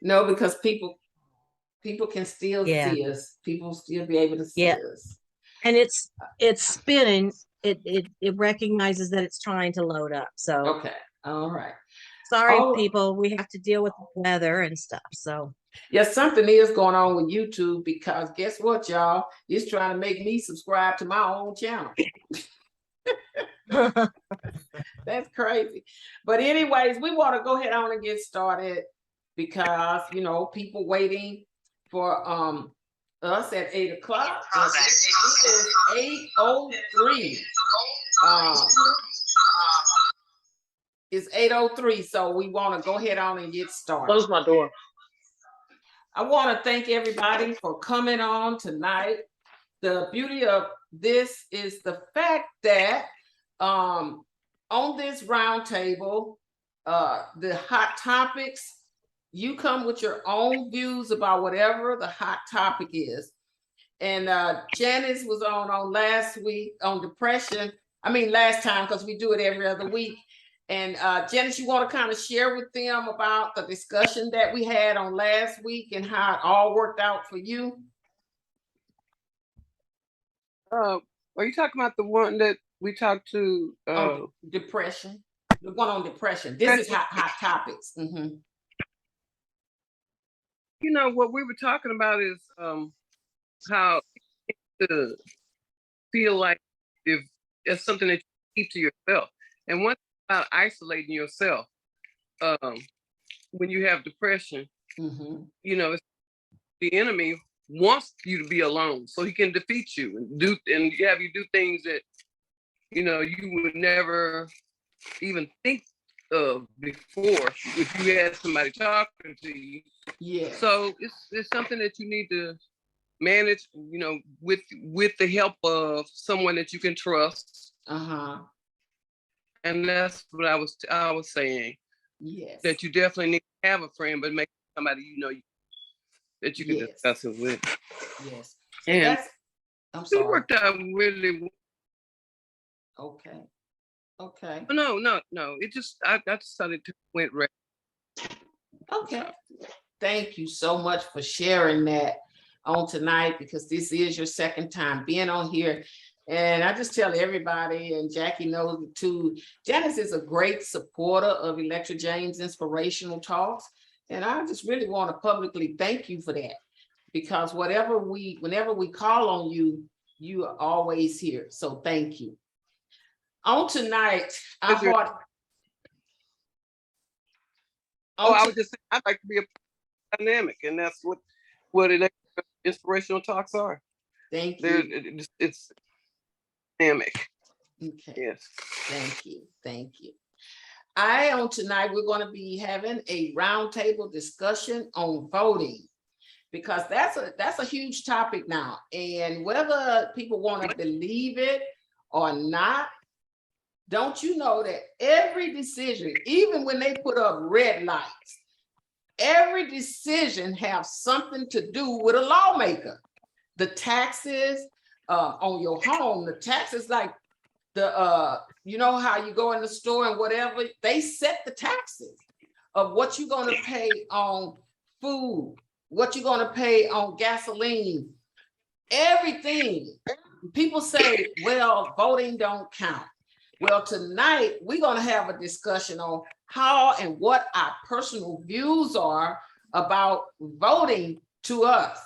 No, because people can still Yeah. see us. People still be able to Yeah. see us. And it's spinning. It recognizes that it's trying to load up. So Okay. All right. sorry, Oh, people, we have to deal with the weather and stuff. So yeah, something is going on with YouTube because guess what, y'all? It's trying to make me subscribe to my own channel. That's crazy. But anyways, we want to go ahead on and get started because people waiting for us at 8 o'clock. This is 8:03. It's 8:03, so we want to go ahead on and get started. Close my door. I want to thank everybody for coming on tonight. The beauty of this is the fact that on this roundtable, the hot topics, you come with your own views about whatever the hot topic is. And Janice was on last week on depression. I mean, last time, because we do it every other week. And Janice, you want to kind of share with them about the discussion that we had on last week and how it all worked out for you? Are you talking about the one that we talked to? Depression. The one on depression. This is hot topics. Mm-hmm. What we were talking about is how to feel like if it's something that you keep to yourself. And one thing about isolating yourself, when you have depression, Mm-hmm. it's the enemy wants you to be alone so he can defeat you and have you do things that you would never even think of before if you had somebody talking to you. Yeah. So it's something that you need to manage, with the help of someone that you can trust. Uh-huh. And that's what I was saying. Yes. That you definitely need to have a friend, but make somebody that you can discuss it with. Yes. And I'm sorry. It worked out really well. Okay. Okay. No. It just I just thought it went right. Okay. Thank you so much for sharing that on tonight, because this is your second time being on here. And I just tell everybody, and Jackie knows it too, Janice is a great supporter of Electra James Inspirational Talks. And I just really want to publicly thank you for that, because whenever we call on you, you are always here. So thank you. On tonight, I was just saying, I'd like to be a dynamic, and that's what inspirational talks are. Thank you. It's dynamic. Okay. Yes. Thank you. On tonight, we're going to be having a roundtable discussion on voting, because that's a huge topic now. And whether people want to believe it or not, don't you know that every decision, even when they put up red lights, every decision has something to do with a lawmaker. The taxes on your home, the taxes like how you go in the store and whatever, they set the taxes of what you're going to pay on food, what you're going to pay on gasoline, everything. People say, well, voting don't count. Well, tonight we're going to have a discussion on how and what our personal views are about voting to us.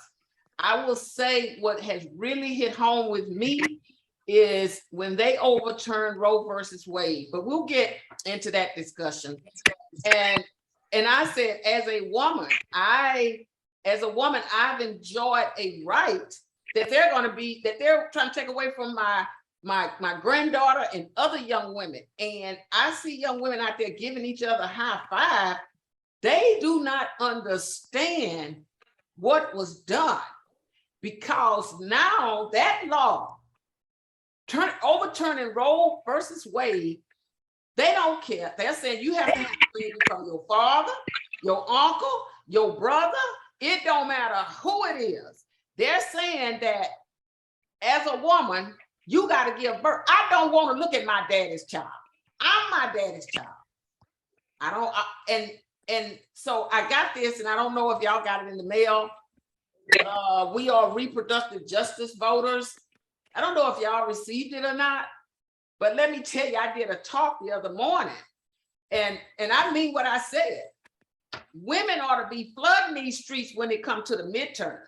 I will say what has really hit home with me is when they overturned Roe versus Wade, but we'll get into that discussion. And I said, as a woman, I've enjoyed a right that they're trying to take away from my granddaughter and other young women. And I see young women out there giving each other a high five. They do not understand what was done, because now that law overturning Roe versus Wade, they don't care. They're saying you have to have freedom from your father, your uncle, your brother. It don't matter who it is. They're saying that as a woman, you got to give birth. I don't want to look at my daddy's child. I'm my daddy's child. And And so I got this, and I don't know if y'all got it in the mail. We are reproductive justice voters. I don't know if y'all received it or not, but let me tell you, I did a talk the other morning, and I mean what I said. Women ought to be flooding these streets when it comes to the midterms,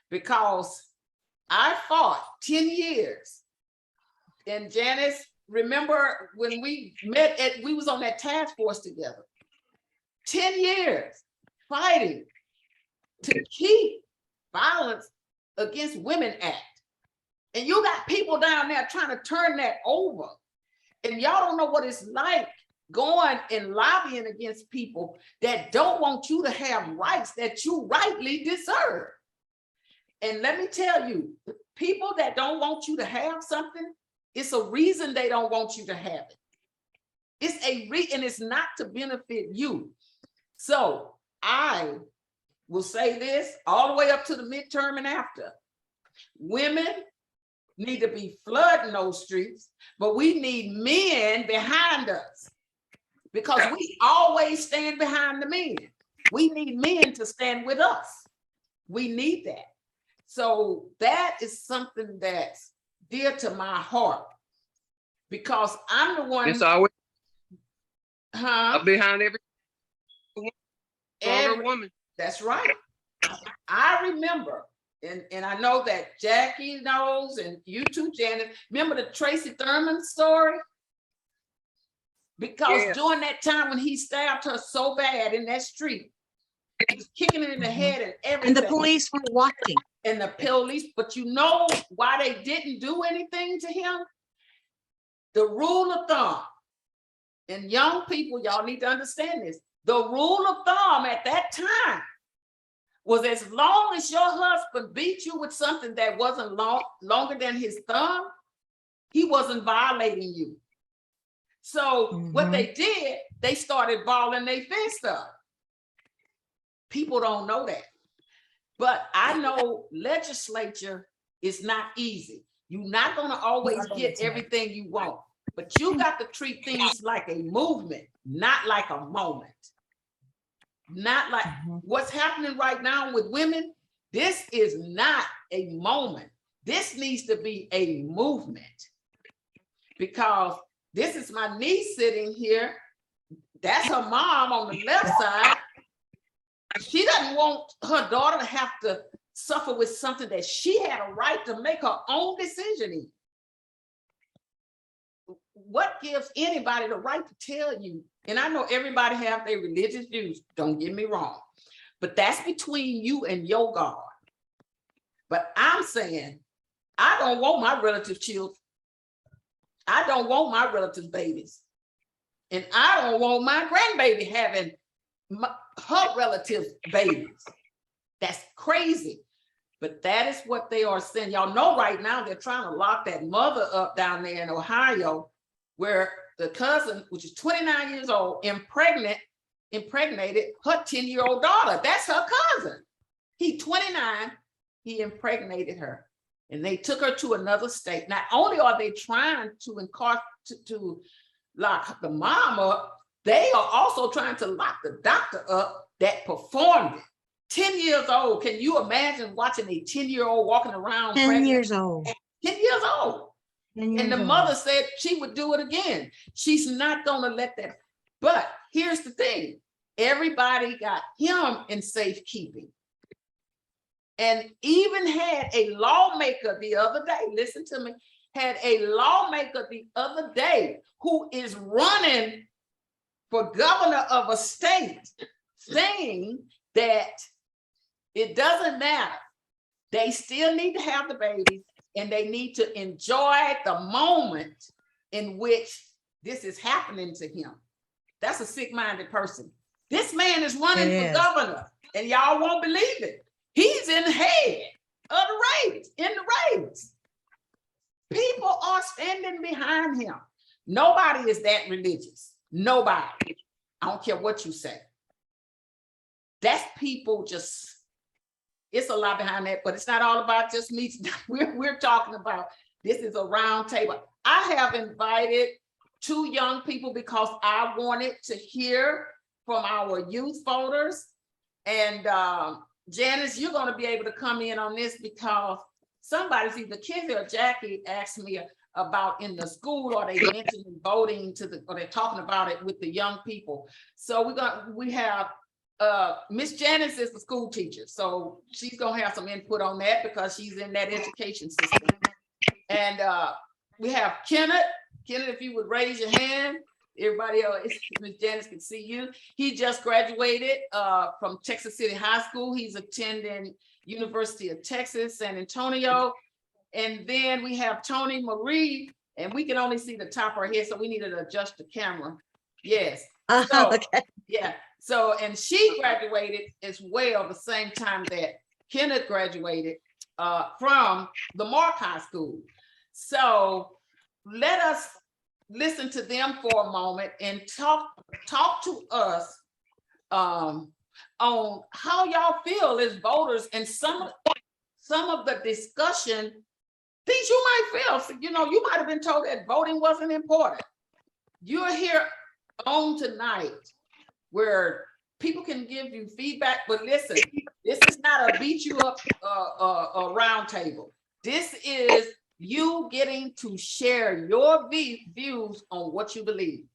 because I fought 10 years. And Janice, remember when we met we was on that task force together. 10 years fighting to keep Violence Against Women Act. And you got people down there trying to turn that over. And y'all don't know what it's like going and lobbying against people that don't want you to have rights that you rightly deserve. And let me tell you, people that don't want you to have something, it's a reason they don't want you to have it. It's and it's not to benefit you. So I will say this all the way up to the midterm and after. Women need to be flooding those streets, but we need men behind us, because we always stand behind the men. We need men to stand with us. We need that. So that is something that's dear to my heart, because I'm the one. It's always behind every woman. That's right. I remember, and I know that Jackie knows, and you too, Janet. Remember the Tracy Thurman story? Because during that time when he stabbed her so bad in that street, he was kicking it in the head and everything. And the police were watching. And the police, but you know why they didn't do anything to him? The rule of thumb, and young people, y'all need to understand this. The rule of thumb at that time was, as long as your husband beat you with something that wasn't longer than his thumb, he wasn't violating you. So what they did, they started balling their fist up. People don't know that. But I know legislature is not easy. You're not going to always get everything you want, but you got to treat things like a movement, not like a moment. Not like what's happening right now with women. This is not a moment. This needs to be a movement, because this is my niece sitting here. That's her mom on the left side. She doesn't want her daughter to have to suffer with something that she had a right to make her own decision in. What gives anybody the right to tell you? And I know everybody have their religious views, don't get me wrong, but that's between you and your God. But I'm saying, I don't want my relative children. I don't want my relatives' babies. And I don't want my grandbaby having her relatives' babies. That's crazy. But that is what they are saying. Y'all know right now they're trying to lock that mother up down there in Ohio, where the cousin, which is 29 years old, impregnated her 10-year-old daughter. That's her cousin. He 29, he impregnated her. And they took her to another state. Not only are they trying to lock the mom up, they are also trying to lock the doctor up that performed it. 10 years old. Can you imagine watching a 10-year-old walking around? 10 pregnant? years old. 10 years old. And the mother said she would do it again. She's not going to let that. But here's the thing. Everybody got him in safekeeping. And even had a lawmaker the other day, listen to me, had a lawmaker the other day who is running for governor of a state, saying that it doesn't matter. They still need to have the baby, and they need to enjoy the moment in which this is happening to him. That's a sick-minded person. This man is running for governor, and y'all won't believe it. He's in the head of the race, in the race. People are standing behind him. Nobody is that religious. Nobody. I don't care what you say. That's people just, it's a lot behind that, but it's not all about just me. We're talking about, this is a round table. I have invited 2 young people because I wanted to hear from our youth voters. And Janice, you're gonna be able to come in on this because somebody's either Kathy or Jackie asked me about in the school, or they mentioned voting or they're talking about it with the young people. So we have Miss Janice is the school teacher, so she's gonna have some input on that because she's in that education system. And we have Kenneth. Kenneth, if you would raise your hand, everybody else, Miss Janice can see you. He just graduated from Texas City High School. He's attending University of Texas, San Antonio. And then we have Tony Marie, and we can only see the top of her head, so we needed to adjust the camera. Yes. So, Okay. yeah. So, and she graduated as well the same time that Kenneth graduated from the Mark High School. So let us listen to them for a moment and talk to us on how y'all feel as voters, and some of the discussion, things you might feel. You know, you might have been told that voting wasn't important. You're here on tonight where people can give you feedback, but listen, this is not a beat you up a round table. This is you getting to share your views on what you believe.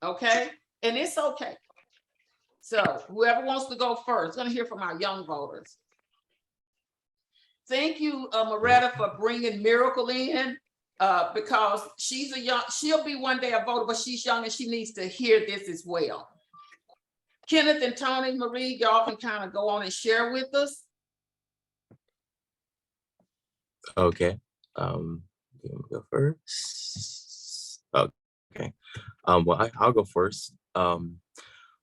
Okay? And it's okay. So whoever wants to go first, gonna hear from our young voters. Thank you, Moretta, for bringing Miracle in because she'll be one day a voter, but she's young and she needs to hear this as well. Kenneth and Tony Marie, y'all can kind of go on and share with us. Okay. Go first. Okay. Well, I'll go first.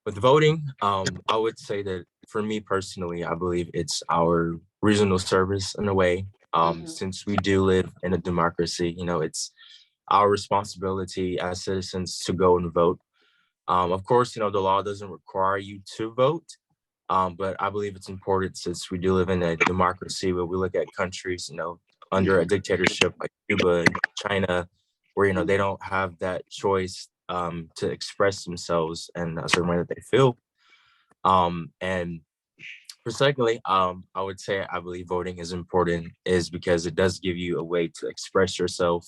With voting, I would say that for me personally, I believe it's our reasonable service in a way. Since we do live in a democracy, you know, it's our responsibility as citizens to go and vote. Of course, you know, the law doesn't require you to vote, but I believe it's important since we do live in a democracy where we look at countries, you know, under a dictatorship like Cuba and China, where, you know, they don't have that choice to express themselves in a certain way that they feel. And for secondly, I would say I believe voting is important is because it does give you a way to express yourself.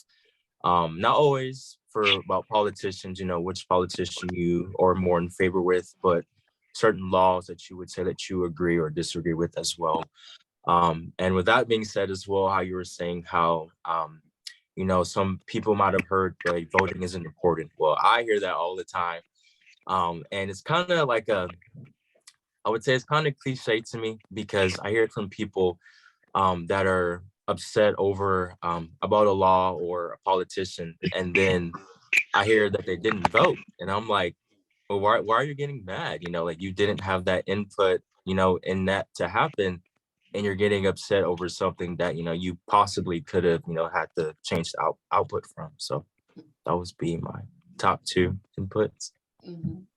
Not always about politicians, you know, which politician you are more in favor with, but certain laws that you would say that you agree or disagree with as well. And with that being said as well, how you were saying how, you know, some people might have heard like voting isn't important. Well, I hear that all the time. And it's kind of like I would say it's kind of cliche to me because I hear it from people that are upset over about a law or a politician, and then I hear that they didn't vote, and I'm like, well, why are you getting mad? You know, like you didn't have that input, you know, in that to happen, and you're getting upset over something that, you know, you possibly could have, you know, had to change the output from. So that was be my top two inputs. Can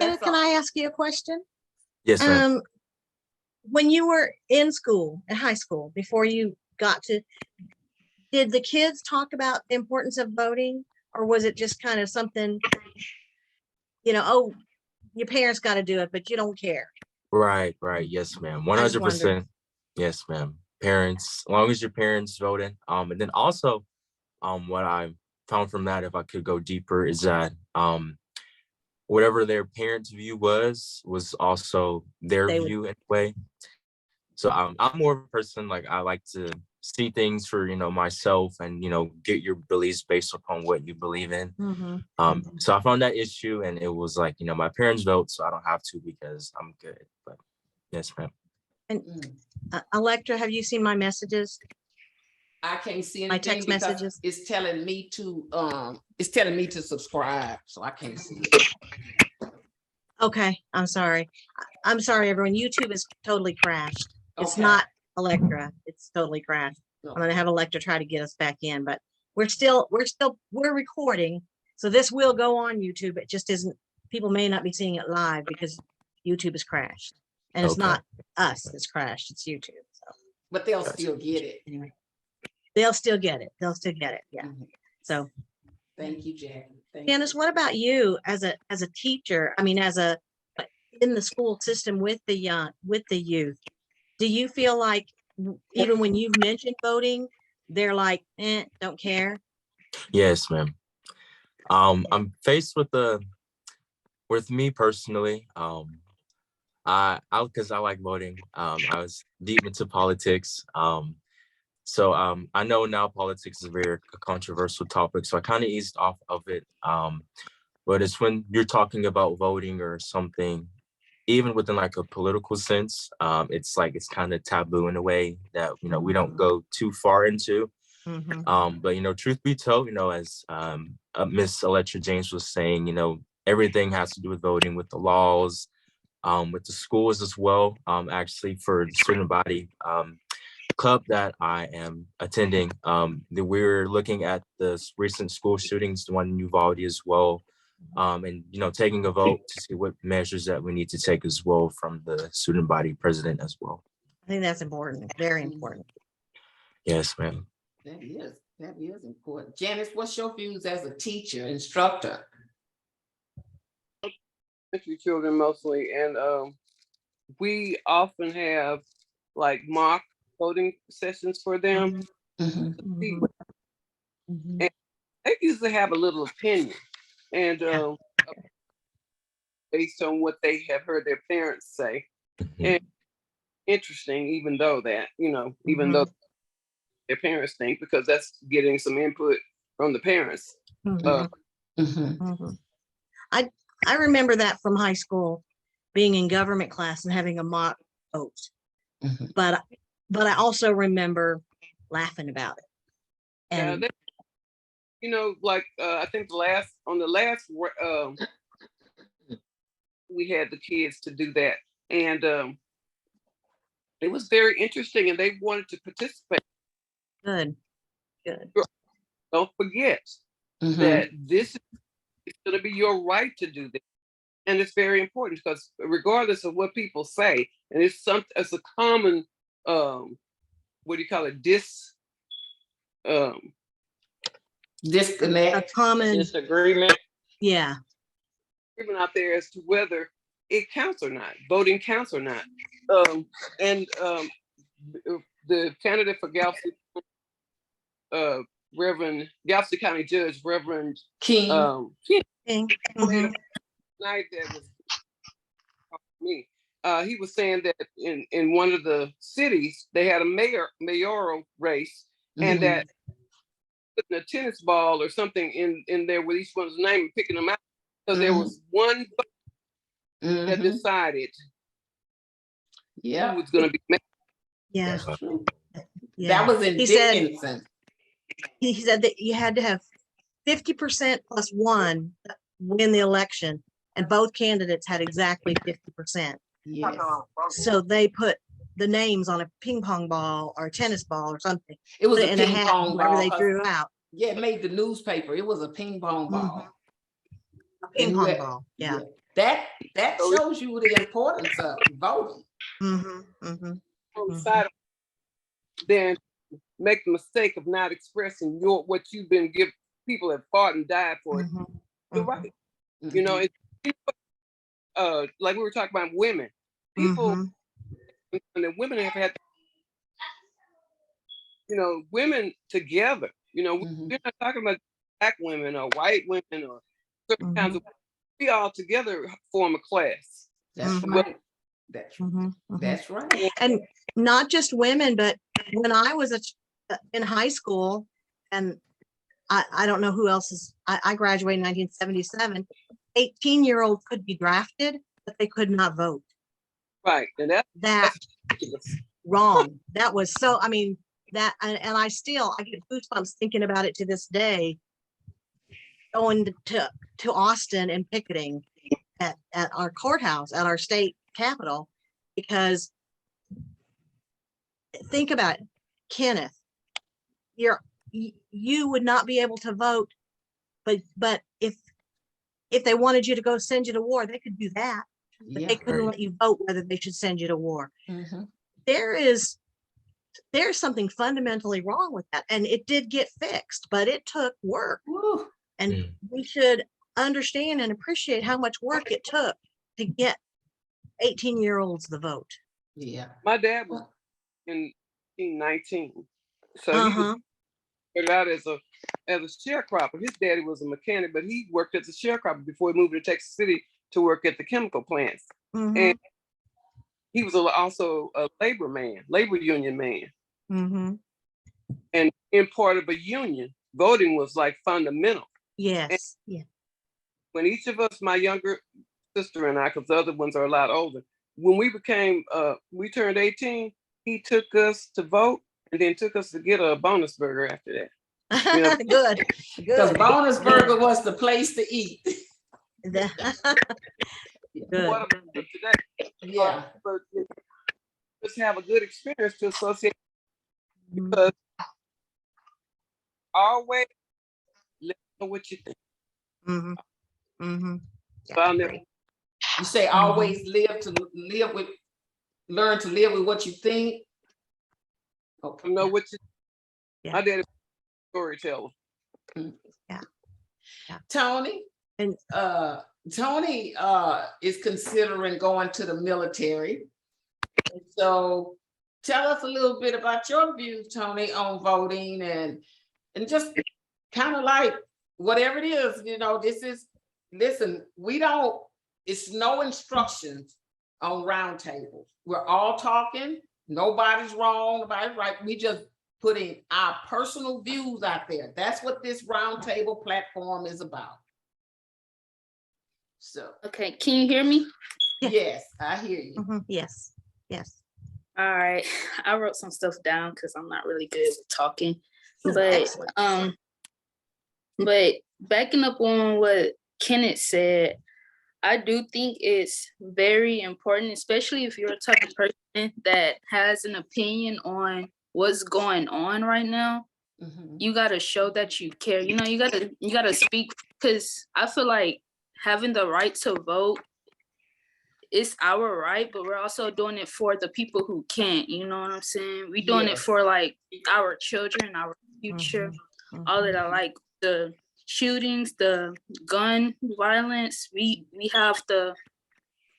I ask you a question? Yes, ma'am. When you were in school, in high school, before you got to, did the kids talk about the importance of voting, or was it just kind of something, you know, oh, your parents got to do it, but you don't care? Right. Yes, ma'am. 100%. Yes, ma'am. Parents, as long as your parents voted. And then also, what I found from that, if I could go deeper, is that whatever their parents' view was also their view in a way. So I'm more of a person, like I like to see things for, you know, myself and, you know, get your beliefs based upon what you believe in. So I found that issue and it was like, you know, my parents vote, so I don't have to because I'm good. But yes, ma'am. And Electra, have you seen my messages? I can't see anything. My text messages. It's telling me to subscribe, so I can't see it. Okay, I'm sorry. I'm sorry, everyone. YouTube is totally crashed. It's Okay. not Electra. It's totally crashed. No. I'm gonna have Electra try to get us back in, but we're recording. So this will go on YouTube. It just isn't, people may not be seeing it live because YouTube is crashed. And it's Okay. not us that's crashed, it's YouTube. So But they'll still get it. anyway, they'll still get it. They'll still get it. Yeah. Mhm. So Thank you, Jackie. Thank Janice, what about you as a teacher? I mean, in the school system with the youth, do you feel like even when you've mentioned voting, they're like, don't care? Yes, ma'am. I'm faced with me personally. Because I like voting. I was deep into politics. I know now politics is a very controversial topic, so I kind of eased off of it. But it's when you're talking about voting or something, even within like a political sense, it's like it's kind of taboo in a way that we don't go too far into. Mhm. But truth be told, as Miss Electra James was saying, everything has to do with voting, with the laws, with the schools as well. Actually, for the student body club that I am attending, that we're looking at the recent school shootings, the one in Uvalde as well, and taking a vote to see what measures that we need to take as well from the student body president as well. I think that's important, very important. Yes, ma'am. That is important. Janice, what's your views as a teacher, instructor? Elementary children mostly, and we often have like mock voting sessions for them. Mhm. Mhm. Mhm. And they usually have a little opinion, and Yeah. based on what they have heard their parents say. Mhm. And interesting, even though their parents think, because that's getting some input from the parents. Mhm. Mhm. Mhm. I remember that from high school, being in government class and having a mock vote. Mhm. But I also remember laughing about it. Yeah, And like I think on the last we had the kids to do that, and it was very interesting, and they wanted to participate. good. Don't forget Mhm. that this is going to be your right to do this, and it's very important because regardless of what people say, and it's a common what do you call it, um A Disconnect. common, disagreement yeah. even out there as to whether it counts or not, voting counts or not. And the candidate for Galveston, Reverend Galveston County Judge, Reverend King. King, Thing. played Mhm. a night that was me. He was saying that in one of the cities they had a mayoral race, and Mhm. that putting a tennis ball or something in there with each one's name and picking them out. So there was one vote that Mhm. decided who Yeah, was going to be mayor. Yeah. that's true. Yeah. That was in He said Dickinson. that you had to have 50% plus one win the election, and both candidates had exactly 50%. Yes. So they put the names on a ping pong ball or a tennis ball or something, It was put a it in a ping hat, pong wherever ball. they 'Cause, drew out. yeah, it made the newspaper. It was a ping pong ball. A ping And pong ball. Yeah. That So shows you the importance of voting. Mm-hmm. Mm-hmm. Decide then make the mistake of not expressing what you've been given. People have fought and died for it. Mm-hmm. You're right. You know, like we were talking about women. People, Mm-hmm. and the women have had, women together. Mhm. We're not talking about black women or white women or certain kinds of. We all together form a class. That's Mhm. right. That's Mm-hmm. Mm-hmm. that's right. And not just women, but when I was in high school, and I don't know who else I graduated in 1977, 18-year-olds could be drafted, but they could not vote. Right, and That's ridiculous. wrong. That was so, I mean, that, and I get goosebumps thinking about it to this day, going to Austin and picketing at our courthouse, at our state capitol, because think about it, Kenneth, you would not be able to vote, but if they wanted you to go send you to war, they could do that, but Yeah. they couldn't Right. let you vote whether they should send you to war. Mhm. There's something fundamentally wrong with that, and it did get fixed, but it took work. Woo. And Mm. we should understand and appreciate how much work it took to get 18-year-olds the vote. Yeah. My dad was in 1919, so he was Uh-huh. started out as a sharecropper. His daddy was a mechanic, but he worked as a sharecropper before he moved to Texas City to work at the chemical plants. Mm-hmm. And he was also a labor union man. Mm-hmm. And in part of a union, voting was like fundamental. Yes. Yeah. When each of us, my younger sister and I, because the other ones are a lot older, when we turned 18, he took us to vote and then took us to get a bonus burger after that. Yeah. Good. Because Good. Bonus Burger was the place to eat. The- Good. What about today? Yeah. But just have a good experience to associate, Mhm. because always let me know what you think. Mhm. Mhm. So I'll never, You say always learn to live with what you think. Okay. know what you. Yeah. My daddy was a storyteller. Tony? And- Tony is considering going to the military. And so tell us a little bit about your views, Tony, on voting and just kind of like whatever it is, listen, it's no instructions on roundtables. We're all talking, nobody's wrong, nobody's right. We just putting our personal views out there. That's what this roundtable platform is about. So, Okay, can you hear me? Yeah. yes, I hear you. Mhm. Yes. Yes. All right. I wrote some stuff down because I'm not really good with talking. But Excellent. but backing up on what Kenneth said, I do think it's very important, especially if you're a type of person that has an opinion on what's going on right now. Mhm. You gotta show that you care. You gotta speak, because I feel like having the right to vote is our right, but we're also doing it for the people who can't. You know what I'm saying? We're doing it Yes. for like our children, our future, all of that, like the shootings, the gun violence. We have the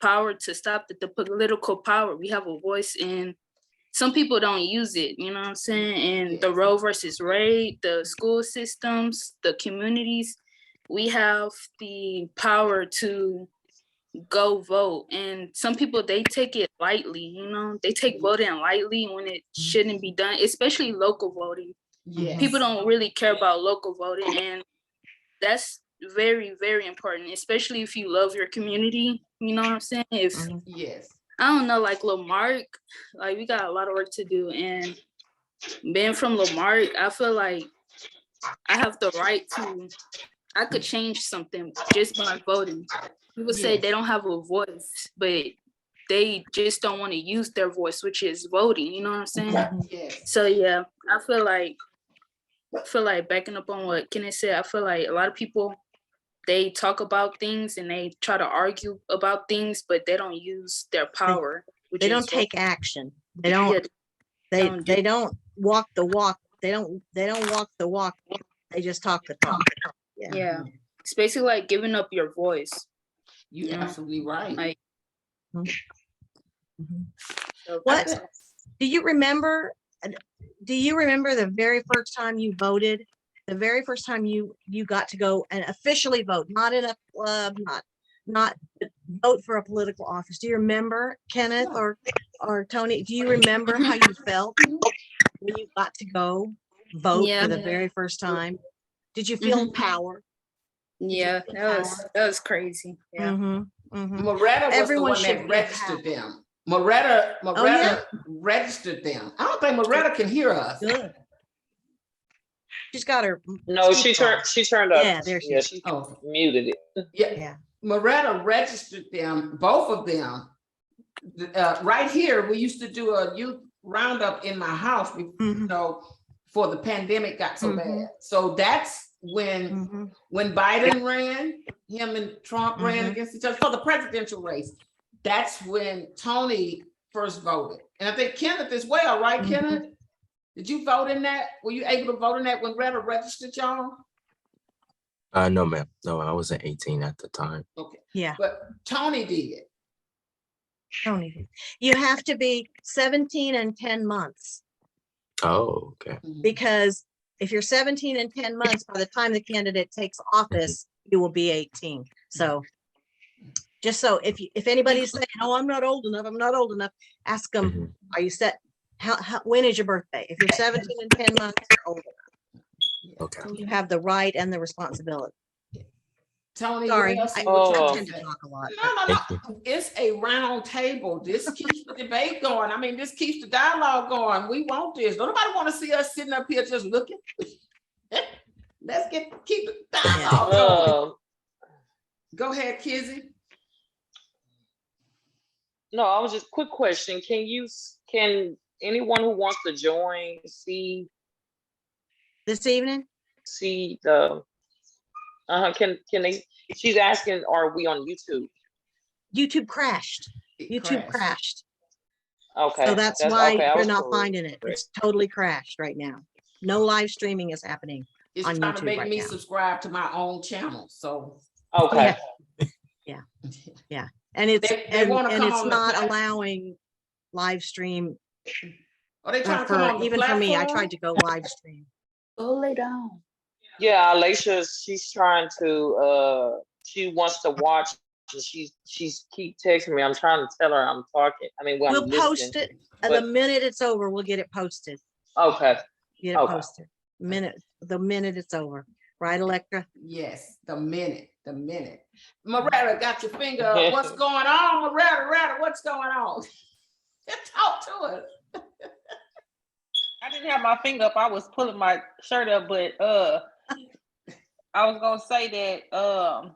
power to stop the political power. We have a voice, and some people don't use it, you know what I'm saying? And the Yes. Roe versus Wade, the school systems, the communities, we have the power to go vote. And some people, they take it lightly, they take voting lightly when it shouldn't be done, especially local voting. Yes. People don't really care about local voting, and that's very, very important, especially if you love your community, you know what I'm saying? If Mhm. Yes. I don't know, like Lamarck, like we got a lot of work to do. And being from Lamarck, I feel like I have the right I could change something just by voting. People say Yes. they don't have a voice, but they just don't want to use their voice, which is voting, you know what I'm saying? Yes. So yeah, I feel like backing up on what Kenneth said, I feel like a lot of people, they talk about things and they try to argue about things, but they don't use their power. They don't take action. They don't. They don't walk the walk. They don't walk the walk. They just talk the talk. Yeah, it's basically like giving up your voice. You're Yeah. absolutely right. Like, Mhm. so What? that's- Do you remember the very first time you voted? The very first time you got to go and officially vote, not in a club, not vote for a political office. Do you remember, Kenneth or Tony? Do you remember how you felt when you got to go vote Yeah. for the very first time? Did you feel Mhm. power? Yeah, that was crazy. Yeah. Mm-hmm, mm-hmm. Moretta was Everyone the one should that be registered happy. them. Moretta yeah? registered them. I don't think Moretta can hear us. Good. She's got her. No, speaker on. she turned up. Yeah, there she Yeah, is. she Oh, muted it. yeah. Yeah. Moretta registered them, both of them. Right here, we used to do a youth roundup in my house, Mhm. before the pandemic got so Mhm. bad. So that's when Mhm. Biden ran, him and Trump ran Mhm. against each other for the presidential race. That's when Tony first voted. And I think Kenneth as well, right, Mhm. Kenneth? Did you vote in that? Were you able to vote in that when Retta registered y'all? No, ma'am. No, I wasn't 18 at the time. Okay, Yeah, but Tony did. Tony. You have to be 17 and 10 months, Oh, okay. because if you're 17 and 10 months, by the time the candidate takes office, you will be 18. So just so if anybody's saying, oh, I'm not old enough, ask them, Mhm. are you set? When is your birthday? If you're 17 and 10 months, you're older. Okay. You have the right and the responsibility. Tony, Sorry, what else? I what you I want tend to to say? talk a lot. No, no. It's a round table. This keeps the debate going. I mean, this keeps the dialogue going. We want this. Don't nobody want to see us sitting up here just looking. Let's keep the dialogue going. Go ahead, Kizzy. No, I was just quick question. Can anyone who wants to join see This evening? the can they, she's asking, are we on YouTube? YouTube crashed. It YouTube crashed. crashed. Okay. So that's why okay. I you're was not cool. finding it. It's totally crashed right now. No live streaming is happening. It's On trying to YouTube make right me now. subscribe to my own channel. So Okay. And it's They wanna and come it's on the not platform. allowing live stream are they trying to come on the even platform? for me. I tried to go live stream. Go lay down. Yeah, Alicia, she's trying to she wants to watch, and she's keep texting me. I'm trying to tell her I'm talking. I mean, when We'll I'm post listening. it. And the but- minute it's over, we'll get it posted. Okay. Get it Okay. posted. The minute it's over. Right, Electra? Yes, the minute. Moretta got your finger up. What's going on, Moretta? What's going on? Talk to us. I didn't have my finger up. I was pulling my shirt up, but I was gonna say that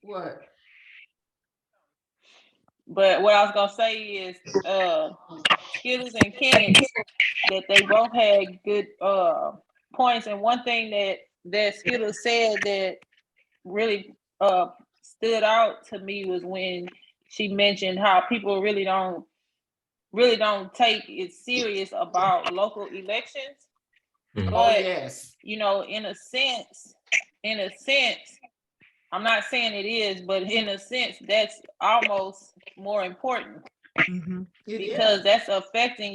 What? but what I was gonna say is Skittles and Kenneth, that they both had good points. And one thing that Skittles said that really stood out to me was when she mentioned how people really don't take it serious about local elections. Mhm. Oh, But yes. you know, in a sense, I'm not saying it is, but in a sense, that's almost more important, Mm-hmm. It is. because that's affecting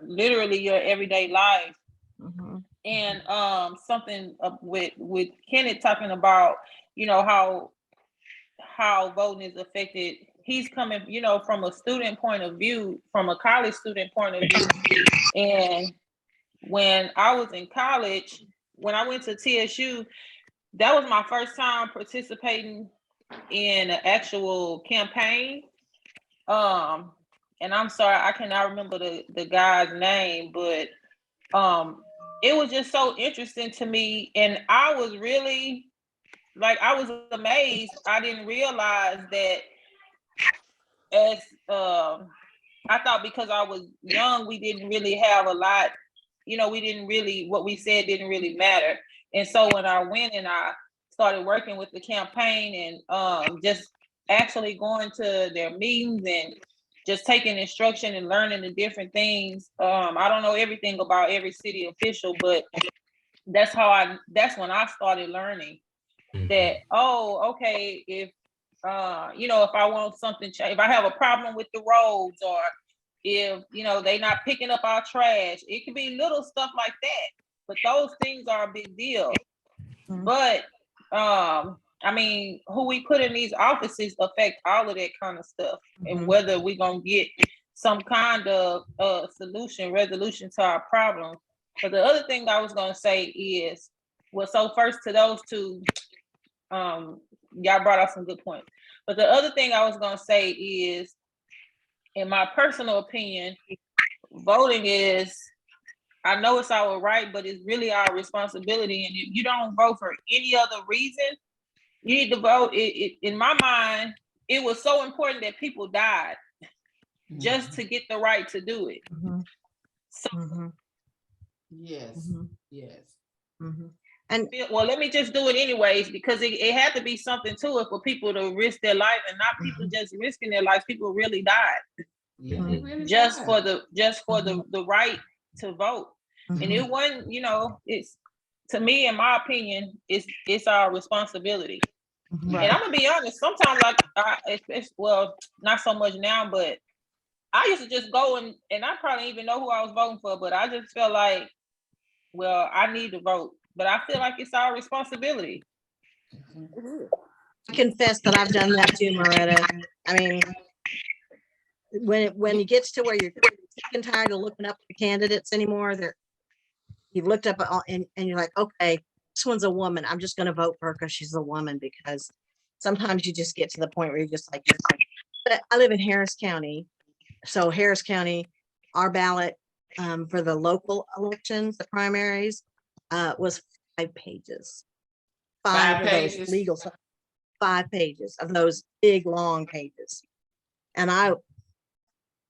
literally your everyday life. Mm-hmm. And something with Kenneth talking about, you know, how voting is affected. He's coming, you know, from a student point of view, from a college student point of view. And when I was in college, when I went to TSU, that was my first time participating in an actual campaign. And I'm sorry, I cannot remember the guy's name, but it was just so interesting to me. And I was really, I was amazed. I didn't realize that as I thought, because I was young, we didn't really have a lot, you know, what we said didn't really matter. And so when I went and I started working with the campaign and just actually going to their meetings and just taking instruction and learning the different things. I don't know everything about every city official, but that's when I started learning that, oh, okay, if you know, if I want something, if I have a problem with the roads, or if, you know, they not picking up our trash, it can be little stuff like that, but those things are a big deal. Mhm. But I mean, who we put in these offices affect all of that kind of stuff, and Mhm. whether we're gonna get some kind of resolution to our problem. But the other thing I was gonna say is, well, so first to those two, y'all brought out some good points. But the other thing I was gonna say is, in my personal opinion, voting is, I know it's our right, but it's really our responsibility. And if you don't vote for any other reason, you need to vote. In my mind, it was so important that people died just to get the right to do it. Mhm. So, Mhm. Yes, Mhm. yes. Mhm. well, let me just do it anyways, because it had to be something to it for people to risk their life, and not people just risking their life. People really died Yeah, they really just died. for the right to vote. And it wasn't, it's, to me, in my opinion, it's our responsibility. Mhm. And I'm gonna be honest, sometimes it's well, not so much now, but I used to just go and I probably didn't even know who I was voting for, but I just felt like, well, I need to vote. But I feel like it's our responsibility. I confess that I've done that too, Moretta. I mean, when it gets to where you're sick and tired of looking up the candidates anymore, you've looked up and you're like, okay, this one's a woman. I'm just going to vote for her because she's a woman, because sometimes you just get to the point where you're just like, but I live in Harris County. So Harris County, our ballot for the local elections, the primaries, was 5 pages. 5 of those pages. legal, 5 pages of those big, long pages. And I,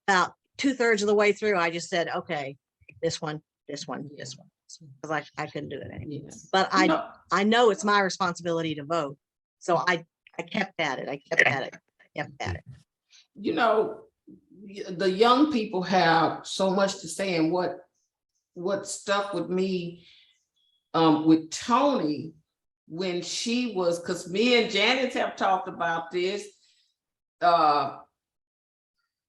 about 2/3 of the way through, I just said, okay, this one, this one, this one. Because I couldn't do it anymore. Yes. But You know, I know it's my responsibility to vote. So I kept at it. I kept at it. Kept at it. you know, the young people have so much to say, and what stuck with me with Tony when she was, because me and Janice have talked about this,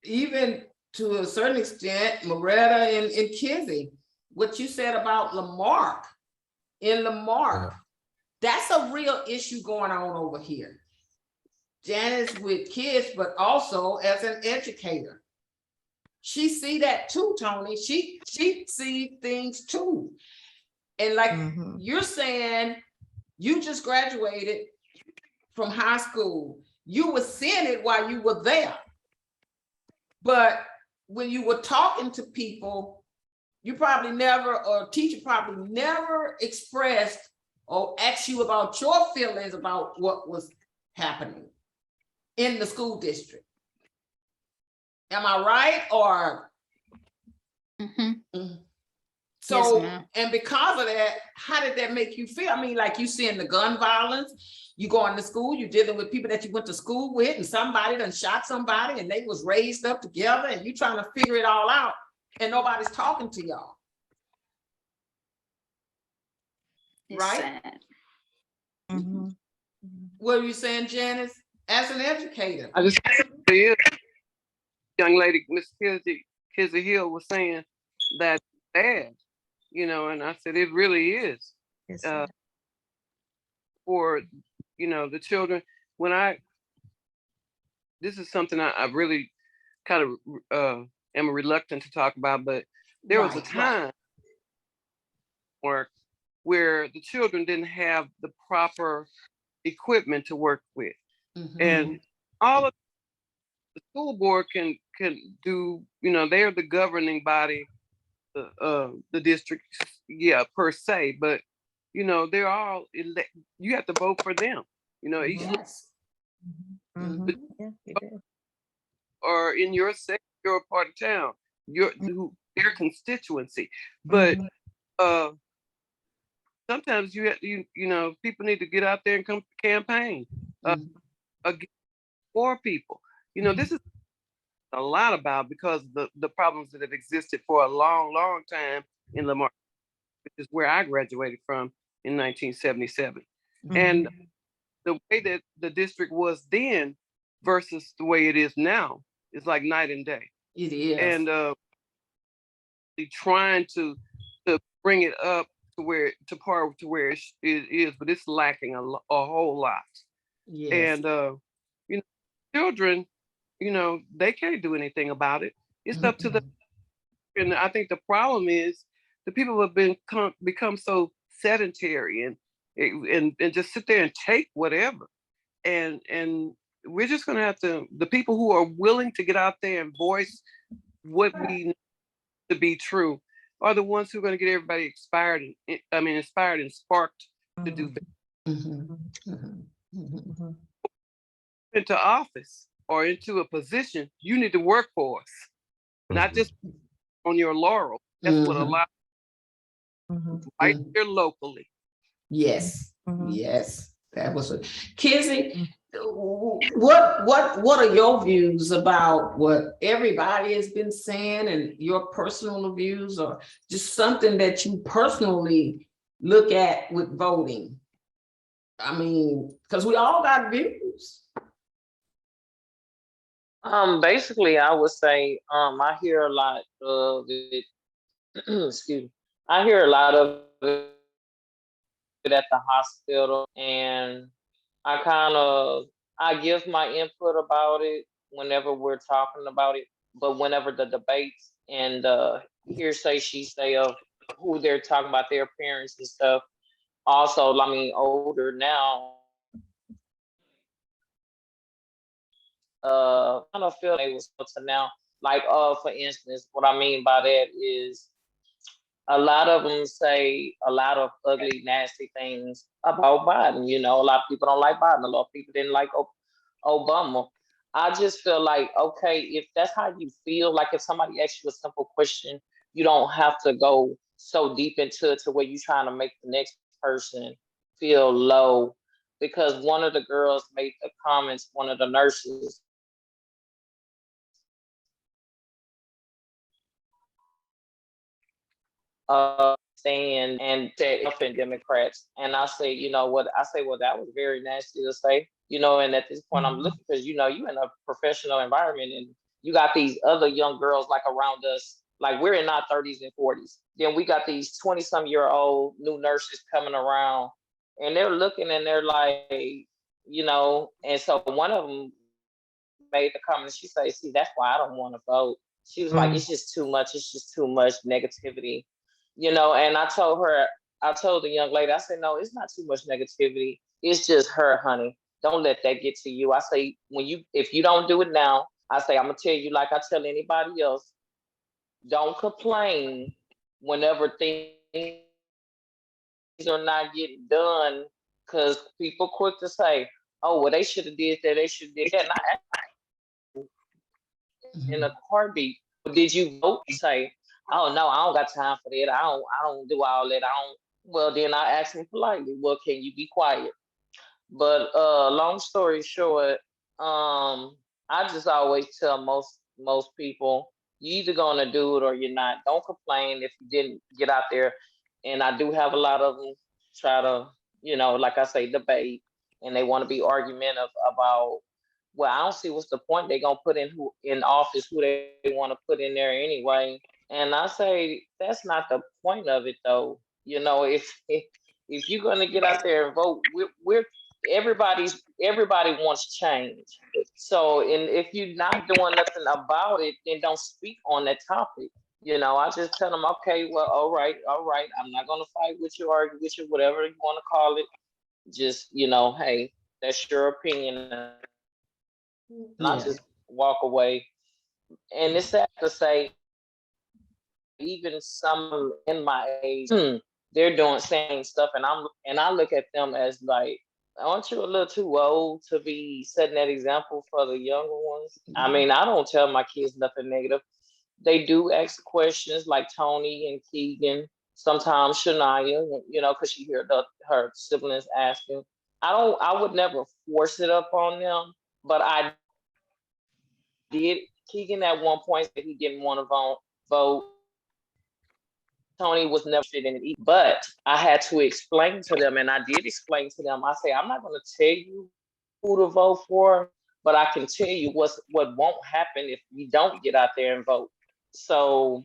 even to a certain extent, Moretta and Kizzy, what you said about Lamarck, in Lamarck, that's a real issue going on over here. Janice with kids, but also as an educator. She see that too, Tony. She see things too. And like Mhm. you're saying, you just graduated from high school. You were seeing it while you were there. But when you were talking to people, you probably never, or teacher probably never expressed or asked you about your feelings about what was happening in the school district. Am I right? Or so, ma'am. and because of that, how did that make you feel? I mean, like you seeing the gun violence, you going to school, you dealing with people that you went to school with, and somebody done shot somebody and they was raised up together, and you trying to figure it all out, and nobody's talking to y'all. It's Right? sad. Mhm. What are you saying, Janice? As an educator. I just feel young lady, Miss Kizzy Hill was saying that bad, and I said it really is It's uh, sad. for the children. This is something I really kind of am reluctant to talk about, but there was a Right, time where the children didn't have the proper equipment to work with, Mhm. and all of the school board can do. They're the governing body, the district, yeah, per se, but they're all you have to vote for them. Each Yes. Mhm. Yeah, you did. or in your sector, your part of town, their constituency. But Mhm. sometimes people need to get out there and come campaign Mhm. against for people. This is a lot about, because the problems that have existed for a long time in Lamar, which is where I graduated from in 1977. And the way that the district was then versus the way it is now is like night and day. It is. And trying to bring it up to par to where it is, but it's lacking a whole lot. Yes. And children, they can't do anything about it. It's up to the. And I think the problem is the people have become so sedentary and just sit there and take whatever. And we're just gonna have to, the people who are willing to get out there and voice what we know to be true are the ones who are gonna get everybody inspired and sparked to do better. Mhm. Mhm. Mhm. Into office or into a position, you need to work for us, not just on your laurel. That's what a lot right Mhm. here locally. Yes, Mhm. yes, that was a Kizzy. what are your views about what everybody has been saying and your personal views, or just something that you personally look at with voting? I mean, because we all got views. Basically, I would say, I hear a lot of it. Excuse me. I hear a lot of it at the hospital, and I give my input about it whenever we're talking about it. But whenever the debates and hearsay, she say of who they're talking about, their parents and stuff. Also, I mean, older now. I don't feel they was to now. Like, for instance, what I mean by that is a lot of them say a lot of ugly, nasty things about Biden. You know, a lot of people don't like Biden. A lot of people didn't like Obama. I just feel like, okay, if that's how you feel, like if somebody asks you a simple question, you don't have to go so deep into it to where you're trying to make the next person feel low. Because one of the girls made the comments, one of the nurses, saying and said and Democrats. And I say, you know what? I say, well, that was very nasty to say, you know, and at this point I'm looking, because, you know, you in a professional environment and you got these other young girls like around us, like we're in our 30s and 40s. Then we got these 20-some-year-old new nurses coming around and they're looking and they're like, you know, and so one of them made the comment, she said, see, that's why I don't want to vote. She was like, it's just too much. It's just too much negativity, you know. And I told the young lady, I said, no, it's not too much negativity. It's just her, honey. Don't let that get to you. I say, if you don't do it now, I say, I'm gonna tell you like I tell anybody else, don't complain whenever things are not getting done, because people quick to say, oh, well, they should have did that, they should have did that. And in a heartbeat. Did you vote? Say, oh no, I don't got time for that. I don't do all that. I don't. Well, then I ask them politely, well, can you be quiet? But long story short, I just always tell most people, you either gonna do it or you're not. Don't complain if you didn't get out there. And I do have a lot of them try to, you know, like I say, debate, and they want to be argumentative about, well, I don't see what's the point. They gonna put in who in office who they want to put in there anyway. And I say that's not the point of it, though. You know, if you're gonna get out there and vote, we're everybody wants change. So, and if you're not doing nothing about it, then don't speak on that topic. You know, I just tell them, okay, well, all right. I'm not gonna fight with you, argue with you, whatever you want to call it. Just, you know, hey, that's your opinion. And I just walk away. And it's sad to say, even some in my age, they're doing same stuff, and I look at them as like, aren't you a little too old to be setting that example for the younger ones? I mean, I don't tell my kids nothing negative. They do ask questions like Tony and Keegan, sometimes Shania, you know, because she hear her siblings asking. I would never force it up on them, but I did. Keegan at one point said he didn't want to vote. Tony was never fit in it, but I had to explain to them, and I did explain to them. I say, I'm not going to tell you who to vote for, but I can tell you what won't happen if you don't get out there and vote. So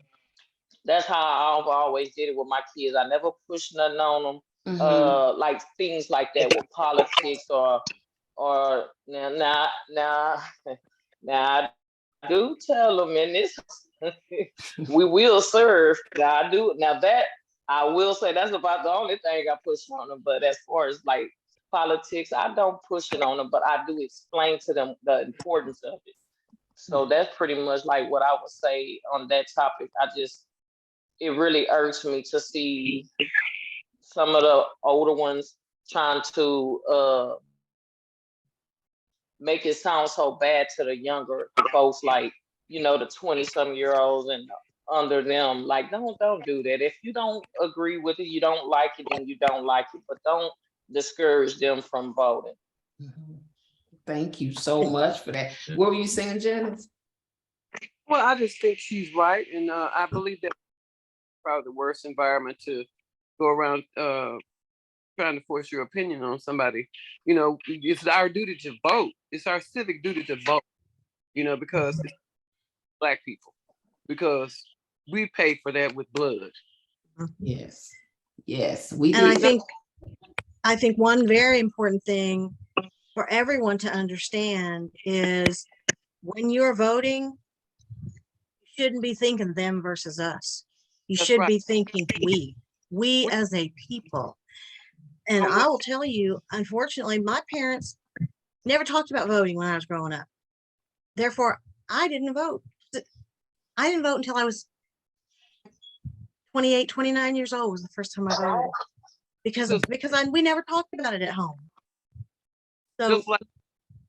that's how I've always did it with my kids. I never pushed nothing on them, like things like that with politics or now I do tell them in this we will serve. Now I do. Now that I will say that's about the only thing I push on them. But as far as like politics, I don't push it on them, but I do explain to them the importance of it. So that's pretty much like what I would say on that topic. It really irks me to see some of the older ones trying to make it sound so bad to the younger folks, like, you know, the 20-some-year-olds and under them. Like, don't do that. If you don't agree with it, you don't like it, then you don't like it. But don't discourage them from voting. Thank you so much for that. What were you saying, Janice? Well, I just think she's right, and I believe that probably the worst environment to go around trying to force your opinion on somebody. You know, it's our duty to vote. It's our civic duty to vote. You know, because it's Black people, because we pay for that with blood. Yes, yes, we And did. I think one very important thing for everyone to understand is when you're voting, you shouldn't be thinking them versus us. You That's should right. be thinking we as a people. And I will tell you, unfortunately, my parents never talked about voting when I was growing up. Therefore, I didn't vote. I didn't vote until I was 28, 29 years old was the first time I voted. Because we never talked about it at home. So Just like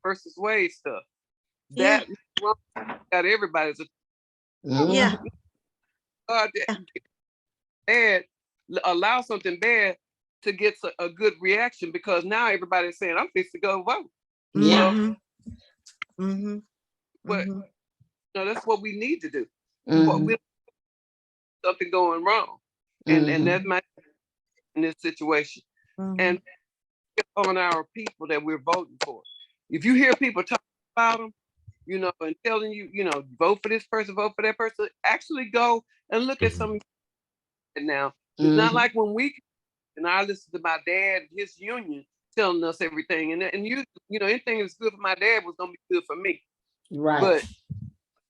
versus Wade stuff. Yeah. That got everybody's yeah, God, bad, allow something bad to get a good reaction, because now everybody's saying, I'm fixing to go vote. Yeah. mhm, mhm, But mhm, that's what we need to do. Mhm, We something going wrong. And that's my in this situation. mhm. And on our people that we're voting for. If you hear people talk about them, and telling you, vote for this person, vote for that person, actually go and look at some now. It's not like when I listen to my dad and his union telling us everything. And anything that's good for my dad was gonna be good for me. right.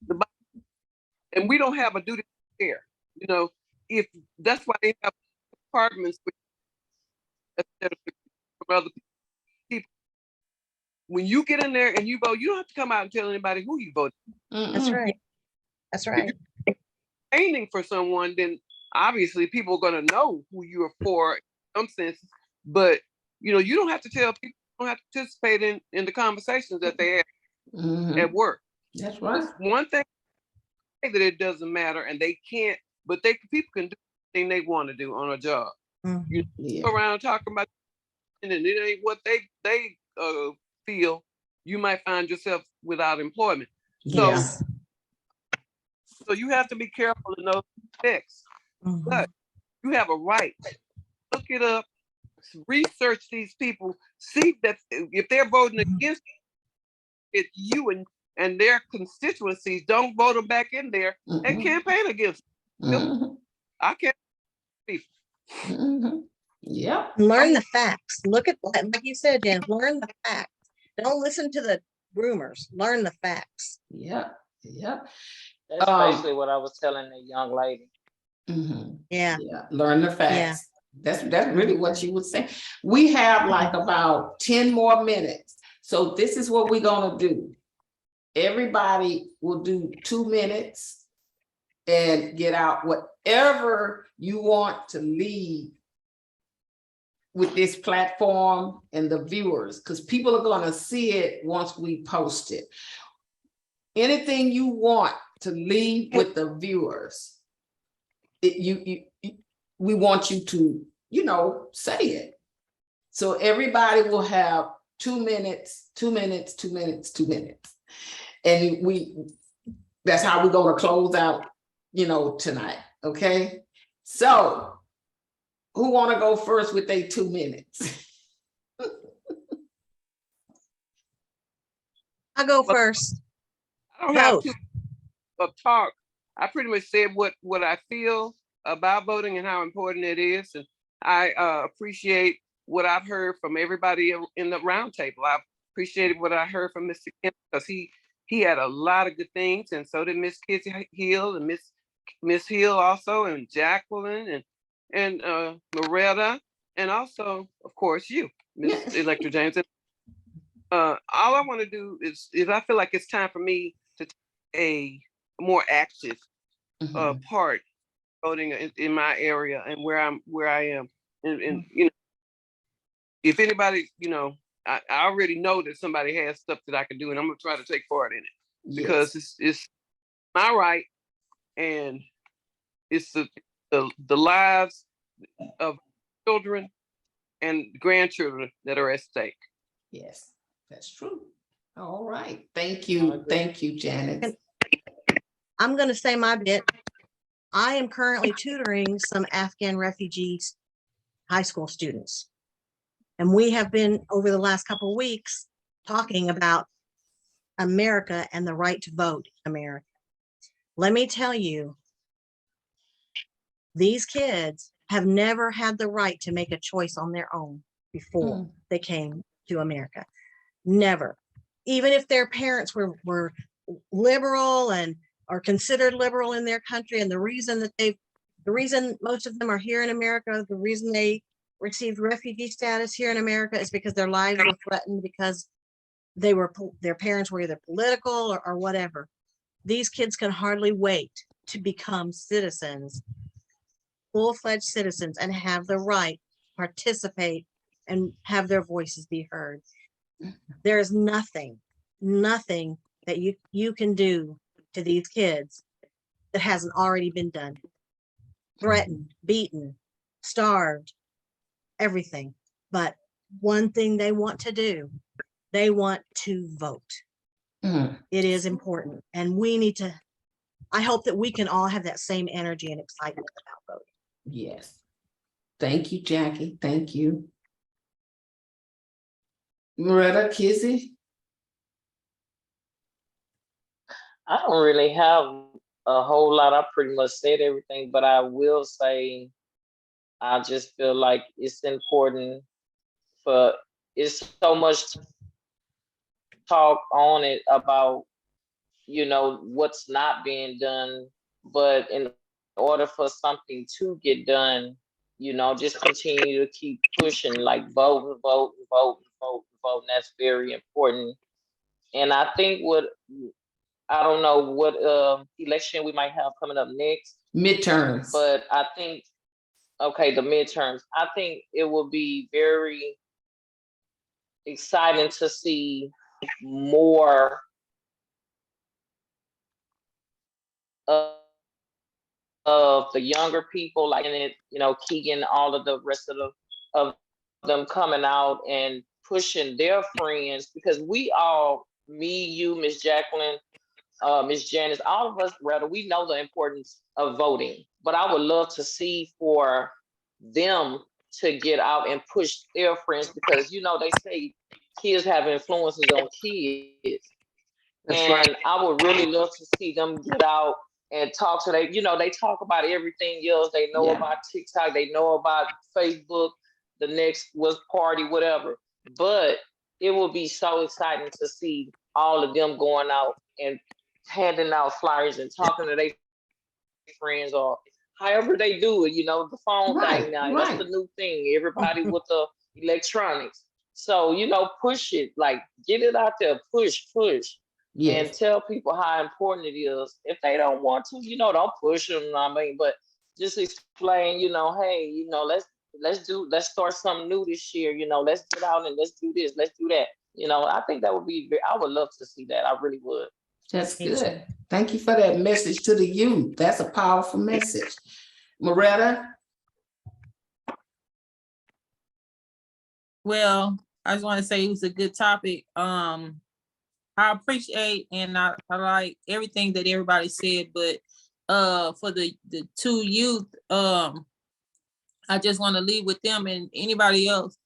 But and we don't have a duty to care. If that's why they have departments from other people. When you get in there and you vote, you don't have to come out and tell anybody who you voted. That's right. That's right. If you're aiming for someone, then obviously people are going to know who you are for in some senses. But you don't have to tell people, you don't have to participate in the conversations that they have at work. That's right. That's one thing that it doesn't matter, and they can't, but people can do anything they want to do on a job. You go around talking about, and it ain't what they feel. You might find yourself without employment. Yes. So you have to be careful in those texts. Mhm. But you have a right. Look it up, research these people, see that if they're voting against it, you and their constituencies, don't vote them back in there and campaign against them. I can't Yeah. Learn the facts. Look at, like you said, Jan, learn the facts. Don't listen to the rumors. Learn the facts. Yeah. Yeah. That's basically what I was telling the young lady. Yeah. Yeah. Learn the facts. Yeah. That's really what you would say. We have like about 10 more minutes. So this is what we're gonna do. Everybody will do 2 minutes and get out whatever you want to leave with this platform and the viewers, because people are gonna see it once we post it. Anything you want to leave with the viewers, we want you to, say it. So everybody will have 2 minutes, 2 minutes, 2 minutes, 2 minutes. And that's how we're gonna close out, tonight, okay? So who wanna go first with their 2 minutes? I'll go first. I don't have to talk. I pretty much said what I feel about voting and how important it is. And I appreciate what I've heard from everybody in the roundtable. I appreciated what I heard from Mr. Kemp, because he had a lot of good things, and so did Miss Kizzy Hill and Miss Hill also, and Jacqueline and Loretta, and also, of course, you, Miss Electra James. All I want to do is I feel like it's time for me to take a more active part voting in my area and where I am, and if anybody, I already know that somebody has stuff that I can do, and I'm gonna try to take part in it, because it's my right, and it's the lives of children and grandchildren that are at stake. Yes, that's true. All right, thank I you, agree. thank you, Janet. I'm gonna say my bit. I am currently tutoring some Afghan refugees, high school students. And we have been, over the last couple of weeks, talking about America and the right to vote in America. Let me tell you, these kids have never had the right to make a choice on their own before Mm. they came to America. Never. Even if their parents were liberal and are considered liberal in their country, and the reason most of them are here in America, the reason they received refugee status here in America is because their lives were threatened because their parents were either political or whatever. These kids can hardly wait to become citizens, full-fledged citizens, and have the right to participate and have their voices be heard. There is nothing that you can do to these kids that hasn't already been done. Threatened, beaten, starved, everything. But one thing they want to do, they want to vote. Mm. It is important. And I hope that we can all have that same energy and excitement about voting. Yes. Thank you, Jackie. Thank you. Loretta, Kizzy? I don't really have a whole lot. I pretty much said everything, but I will say I just feel like it's important for it's so much talk on it about what's not being done, but in order for something to get done, just continue to keep pushing, like vote and vote and vote and vote and vote, and that's very important. And I think I don't know what election we might have coming up next, Midterms. but I think, okay, the midterms, I think it will be very exciting to see more of the younger people, like in it, Keegan, all of the rest of them coming out and pushing their friends, because we all, me, you, Miss Jacqueline, Miss Janice, all of us, rather, we know the importance of voting. But I would love to see for them to get out and push their friends, because they say kids have influences on kids. That's And right. I would really love to see them get out and talk to they talk about everything else. They know Yeah. about TikTok, they know about Facebook, the next was party, whatever. But it will be so exciting to see all of them going out and handing out flyers and talking to their friends, or however they do it, the phone Right, thing now. That's right. the new thing. Everybody with the electronics. So, push it, like get it out there, push, and Yes. tell people how important it is. If they don't want to, don't push them, but just explain, hey, let's start something new this year, let's get out and let's do this, let's do that. I think that would be, I would love to see that. I really would. That's Me too. good. Thank you for that message to the youth. That's a powerful message. Loretta? Well, I just want to say it was a good topic. I appreciate and I like everything that everybody said, but for the two youth, I just want to leave with them and anybody else.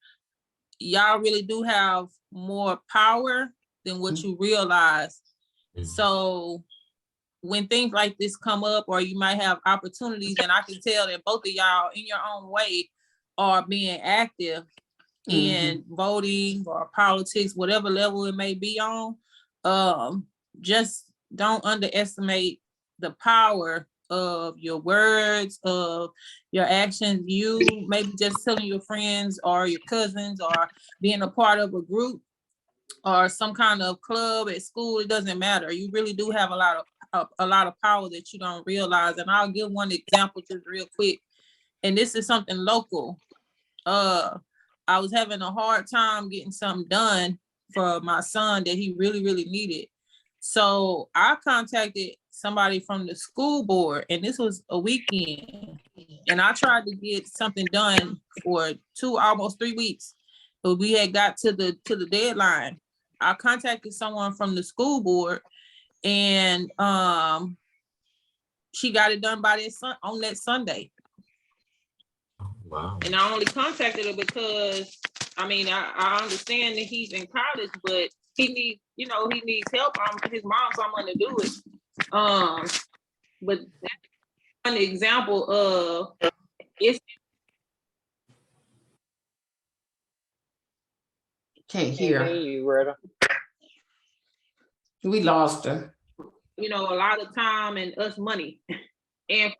Y'all really do have more power than what you realize. Mhm. So when things like this come up, or you might have opportunities, and I can tell that both of y'all in your own way are being active in voting or politics, whatever level it may be on, just don't underestimate the power of your words, of your actions. You maybe just telling your friends or your cousins, or being a part of a group or some kind of club at school. It doesn't matter. You really do have a lot of power that you don't realize. And I'll give one example just real quick. And this is something local. I was having a hard time getting something done for my son that he really, really needed. So I contacted somebody from the school board, and this was a weekend. And I tried to get something done for almost 3 weeks, but we had got to the deadline. I contacted someone from the school board, and she got it done by on that Sunday. Wow. And I only contacted her because, I mean, I understand that he's in college, but he needs, he needs help. His mom's someone to do it. But that's one example of it's Can't Can't hear. hear you, Retta. We lost her. a lot of time and us money. And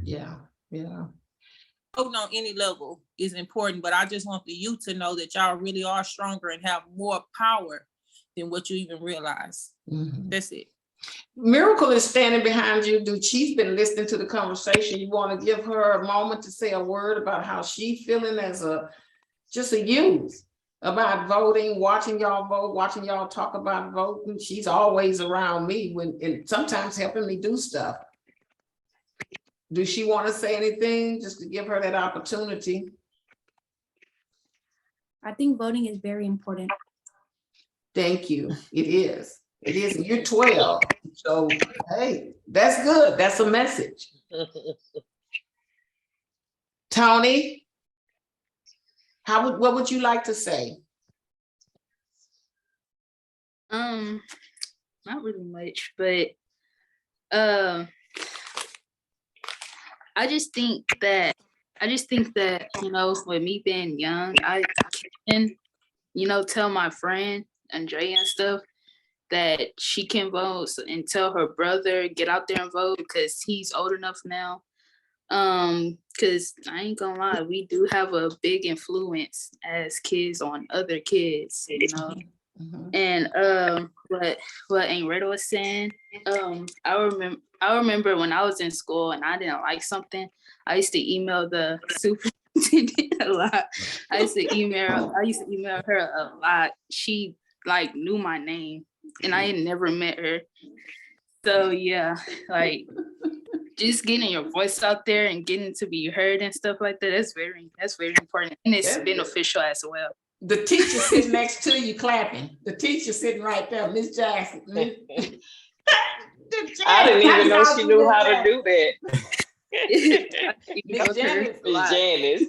Yeah, yeah. voting on any level is important, but I just want the youth to know that y'all really are stronger and have more power than what you even realize. Mhm. That's it. Miracle is standing behind you, dude. She's been listening to the conversation. You want to give her a moment to say a word about how she feeling as just a youth about voting, watching y'all vote, watching y'all talk about voting. She's always around me and sometimes helping me do stuff. Does she want to say anything just to give her that opportunity? I think voting is very important. Thank you. It is. It is. And you're 12. So, hey, that's good. That's a message. Tony, what would you like to say? Not really much, but I just think that with me being young, I can, tell my friend Andrea and stuff that she can vote and tell her brother get out there and vote because he's old enough now. Because I ain't gonna lie, we do have a big influence as kids on other kids, And what Aunt Retta was saying, I remember when I was in school and I didn't like something, I used to email the superintendent a lot. I used to email her a lot. She knew my name and I had never met her. So yeah, just getting your voice out there and getting to be heard and stuff like that, that's very important. And it's beneficial as well. The teacher sitting next to you clapping. The teacher sitting right there, Miss Jackson. I didn't even know she knew how to do that. Miss Janice. Miss Janice.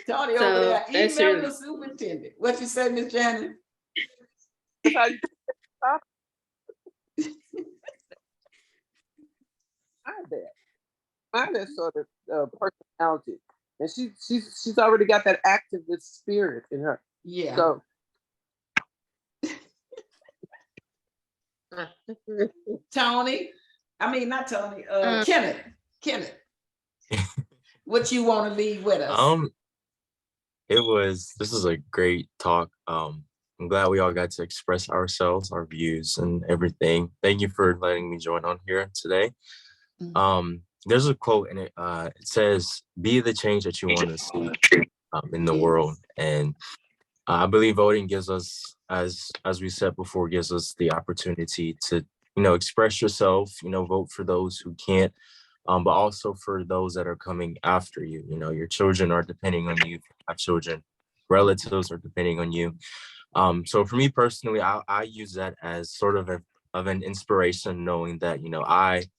Tony over there, email the superintendent. What you say, Miss Janice? Mine is sort of personality, and she's already got that activist spirit in her. Yeah. So Tony, I mean not Tony. Kenneth. What you want to leave with us? This is a great talk. I'm glad we all got to express ourselves, our views and everything. Thank you for letting me join on here today. There's a quote in it. It says, "Be the change that you want to see in the world." And I believe voting gives us, as we said before, gives us the opportunity to, express yourself, vote for those who can't, but also for those that are coming after you. Your children are depending on you. If you have children, relatives are depending on you. So for me personally, I use that as sort of an inspiration, knowing that, I,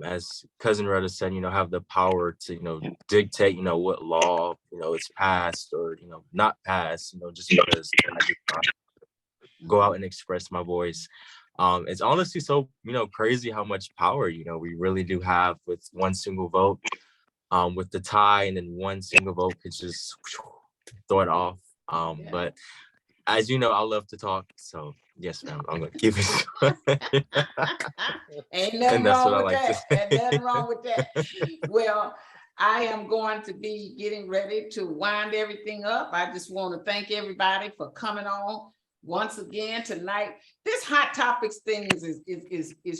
as Cousin Retta said, have the power to, dictate, what law, is passed or, not passed, just because I just go out and express my voice. It's honestly so, crazy how much power, we really do have with one single vote, with the tie, and then one single vote could just throw it off. But as you know, I love to talk, so yes, ma'am, I'm gonna keep it. Ain't nothing wrong with that. Ain't nothing wrong with that. Well, I am going to be getting ready to wind everything up. I just want to thank everybody for coming on once again tonight. This hot topics thing is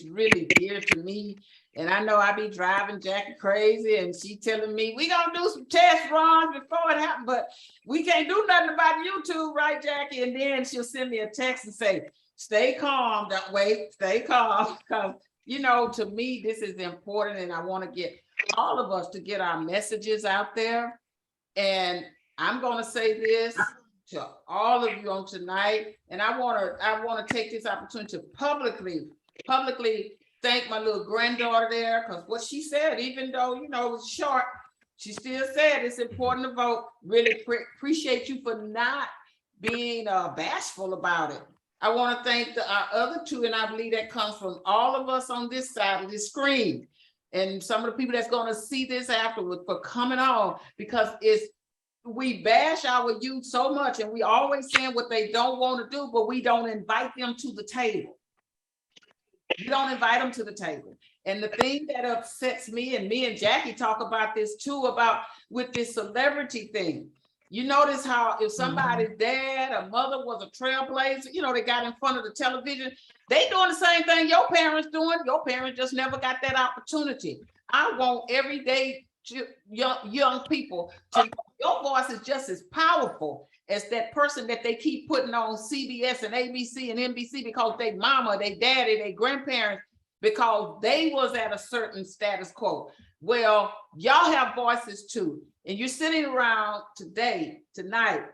really dear to me. And I know I be driving Jackie crazy and she telling me we gonna do some test runs before it happens, but we can't do nothing about YouTube, right, Jackie? And then she'll send me a text and say, stay calm, don't wait, stay calm. Because, to me, this is important and I want to get all of us to get our messages out there. And I'm gonna say this to all of you on tonight. And I wanna take this opportunity to publicly thank my little granddaughter there, because what she said, even though, you know, it was short, she still said it's important to vote. Really appreciate you for not being bashful about it. I want to thank our other two, and I believe that comes from all of us on this side of the screen, and some of the people that's going to see this afterward, for coming on, because we bash our youth so much, and we always saying what they don't want to do, but we don't invite them to the table. You don't invite them to the table. And the thing that upsets me, and me and Jackie talk about this too, about with this celebrity thing. You notice how if somebody's dad or mother was a trailblazer, you know, they got in front of the television, they doing the same thing your parents doing. Your parents just never got that opportunity. I want everyday young people to, your voice is just as powerful as that person that they keep putting on CBS and ABC and NBC because they mama, they daddy, they grandparents, because they was at a certain status quo. Well, y'all have voices too. And you're sitting around tonight,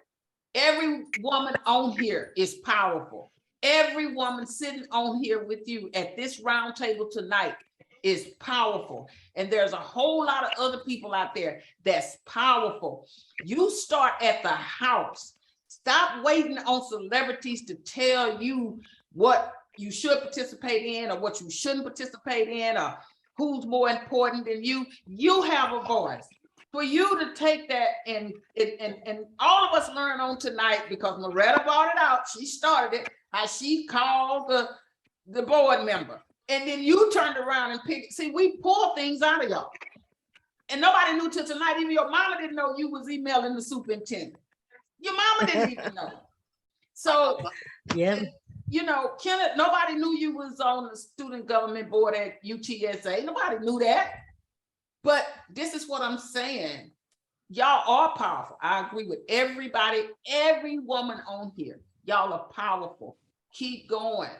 every woman on here is powerful. Every woman sitting on here with you at this round table tonight is powerful. And there's a whole lot of other people out there that's powerful. You start at the house. Stop waiting on celebrities to tell you what you should participate in or what you shouldn't participate in or who's more important than you. You have a voice. For you to take that and all of us learn on tonight, because Loretta brought it out, she started it, how she called the board member. And then you turned around and picked. See, we pull things out of y'all. And nobody knew till tonight. Even your mama didn't know you was emailing the superintendent. Your mama didn't even know. So, Yeah. you know, Kenneth, nobody knew you was on the student government board at UTSA. Nobody knew that. But this is what I'm saying. Y'all are powerful. I agree with everybody, every woman on here. Y'all are powerful. Keep going.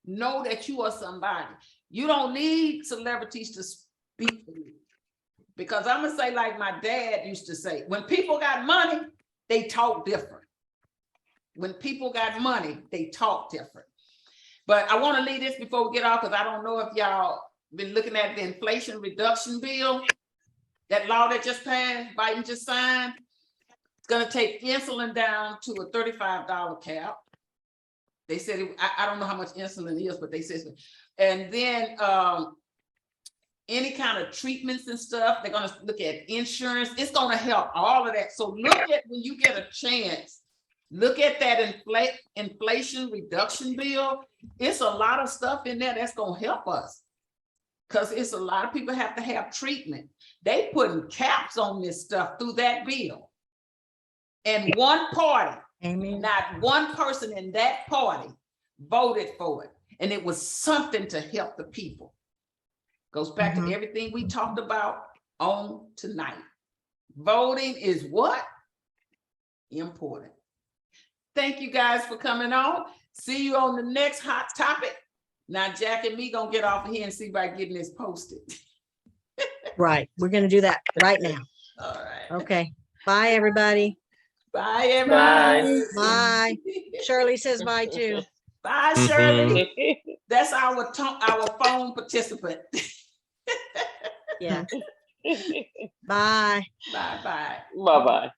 Know that you are somebody. You don't need celebrities to speak for you. Because I'm gonna say, like my dad used to say, when people got money, they talk different. When people got money, they talk different. But I want to leave this before we get off, because I don't know if y'all been looking at the Inflation Reduction Bill, that law that just passed, Biden just signed. It's going to take insulin down to a $35 cap. They said, I don't know how much insulin is, but they said, and then any kind of treatments and stuff, they're going to look at insurance. It's going to help all of that. So look at, when you get a chance, look at that Inflation Reduction Bill. It's a lot of stuff in there that's going to help us. Because it's a lot of people have to have treatment. They putting caps on this stuff through that bill. And one party, Amen. not one person in that party voted for it. And it was something to help the people. Goes back to everything we talked about on tonight. Voting is what? Important. Thank you guys for coming on. See you on the next hot topic. Now, Jack and me gonna get off of here and see about getting this posted. Right. We're going to do that right now. All right. Okay. Bye, everybody. Bye, everybody. Bye. Shirley says bye too. Bye, Shirley. That's our phone participant. Yeah. Bye. Bye, bye. Bye-bye.